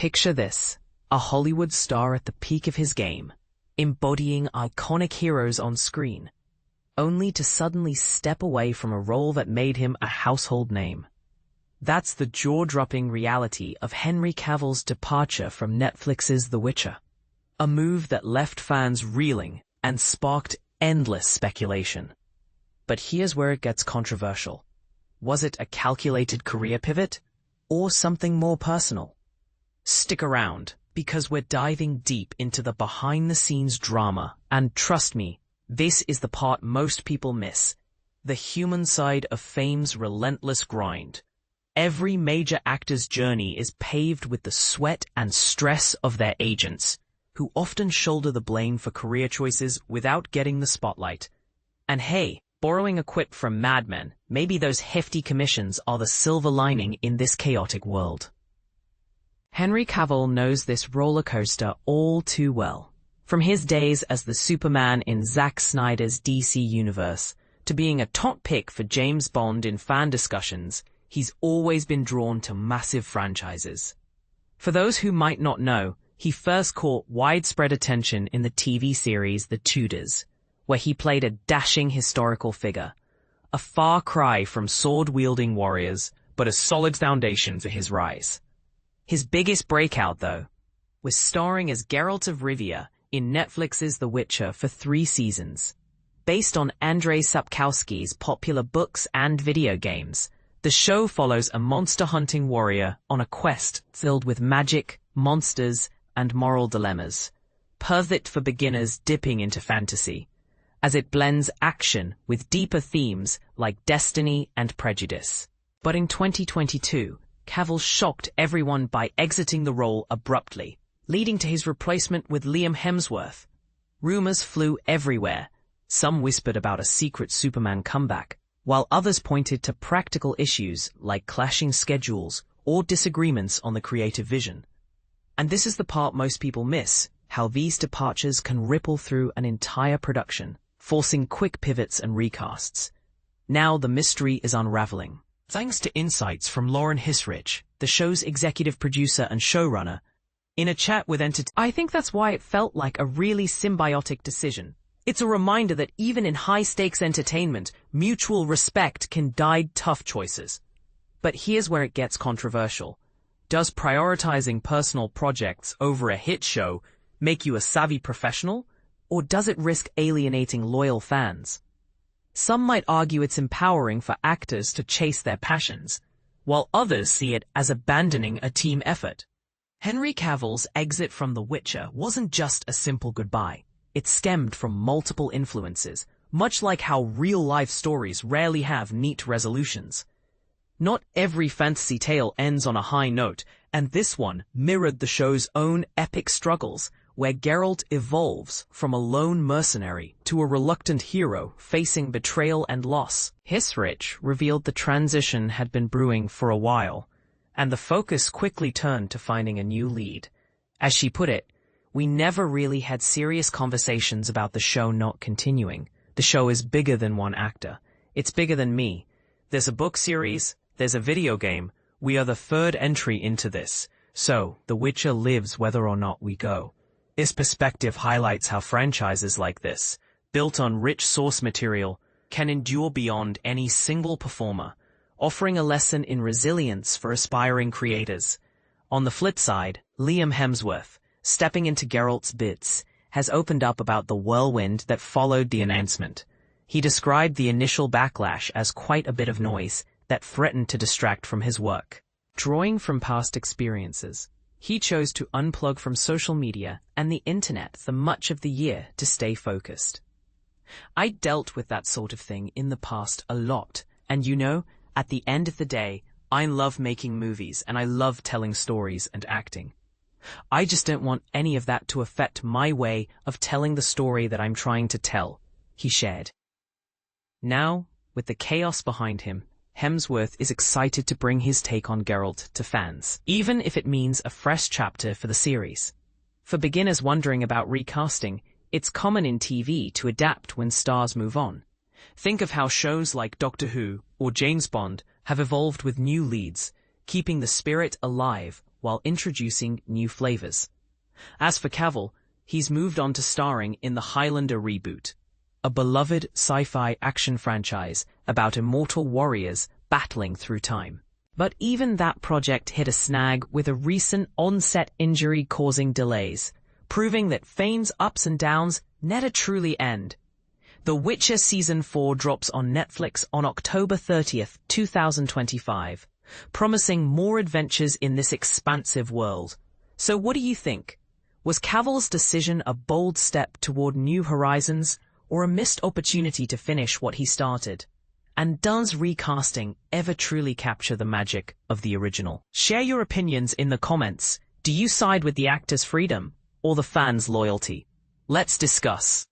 Picture this, a Hollywood star at the peak of his game, embodying iconic heroes on screen, only to suddenly step away from a role that made him a household name. That's the jaw-dropping reality of Henry Cavill's departure from Netflix's The Witcher, a move that left fans reeling and sparked endless speculation. But here's where it gets controversial. Was it a calculated career pivot, or something more personal? Stick around, because we're diving deep into the behind-the-scenes drama, and trust me, this is the part most people miss, the human side of fame's relentless grind. Every major actor's journey is paved with the sweat and stress of their agents, who often shoulder the blame for career choices without getting the spotlight. And hey, borrowing a quip from Mad Men, maybe those hefty commissions are the silver lining in this chaotic world. Henry Cavill knows this roller coaster all too well. From his days as the Superman in Zack Snyder's DC universe, to being a top pick for James Bond in fan discussions, he's always been drawn to massive franchises. For those who might not know, he first caught widespread attention in the TV series The Tudors, where he played a dashing historical figure, a far cry from sword-wielding warriors, but a solid foundation for his rise. His biggest breakout, though, was starring as Geralt of Rivia in Netflix's The Witcher for 3 seasons. Based on Andrzej Sapkowski's popular books and video games, the show follows a monster-hunting warrior on a quest filled with magic, monsters, and moral dilemmas, perfect for beginners dipping into fantasy, as it blends action with deeper themes like destiny and prejudice. But in 2022, Cavill shocked everyone by exiting the role abruptly, leading to his replacement with Liam Hemsworth. Rumors flew everywhere. Some whispered about a secret Superman comeback, while others pointed to practical issues like clashing schedules or disagreements on the creative vision. And this is the part most people miss, how these departures can ripple through an entire production, forcing quick pivots and recasts. Now the mystery is unraveling. Thanks to insights from Lauren Hissrich, the show's executive producer and showrunner, in a chat with I think that's why it felt like a really symbiotic decision. It's a reminder that even in high-stakes entertainment, mutual respect can guide tough choices. But here's where it gets controversial. Does prioritizing personal projects over a hit show make you a savvy professional, or does it risk alienating loyal fans? Some might argue it's empowering for actors to chase their passions, while others see it as abandoning a team effort. Henry Cavill's exit from The Witcher wasn't just a simple goodbye. It stemmed from multiple influences, much like how real-life stories rarely have neat resolutions. Not every fantasy tale ends on a high note, and this one mirrored the show's own epic struggles, where Geralt evolves from a lone mercenary to a reluctant hero facing betrayal and loss. Hissrich revealed the transition had been brewing for a while, and the focus quickly turned to finding a new lead. As she put it, "We never really had serious conversations about the show not continuing. The show is bigger than one actor. It's bigger than me. There's a book series, there's a video game. We are the third entry into this. So, The Witcher lives whether or not we go." This perspective highlights how franchises like this, built on rich source material, can endure beyond any single performer, offering a lesson in resilience for aspiring creators. On the flip side, Liam Hemsworth, stepping into Geralt's bits, has opened up about the whirlwind that followed the announcement. He described the initial backlash as quite a bit of noise that threatened to distract from his work. Drawing from past experiences, he chose to unplug from social media and the internet for much of the year to stay focused. I dealt with that sort of thing in the past a lot, and at the end of the day, I love making movies and I love telling stories and acting. I just don't want any of that to affect my way of telling the story that I'm trying to tell, he shared. Now, with the chaos behind him, Hemsworth is excited to bring his take on Geralt to fans, even if it means a fresh chapter for the series. For beginners wondering about recasting, it's common in TV to adapt when stars move on. Think of how shows like Doctor Who or James Bond have evolved with new leads, keeping the spirit alive while introducing new flavors. As for Cavill, he's moved on to starring in the Highlander reboot, a beloved sci-fi action franchise about immortal warriors battling through time. But even that project hit a snag with a recent on-set injury causing delays, proving that Fane's ups and downs never truly end. The Witcher Season 4 drops on Netflix on October 30th, 2025, promising more adventures in this expansive world. So what do you think? Was Cavill's decision a bold step toward new horizons, or a missed opportunity to finish what he started? And does recasting ever truly capture the magic of the original? Share your opinions in the comments. Do you side with the actor's freedom or the fans' loyalty? Let's discuss.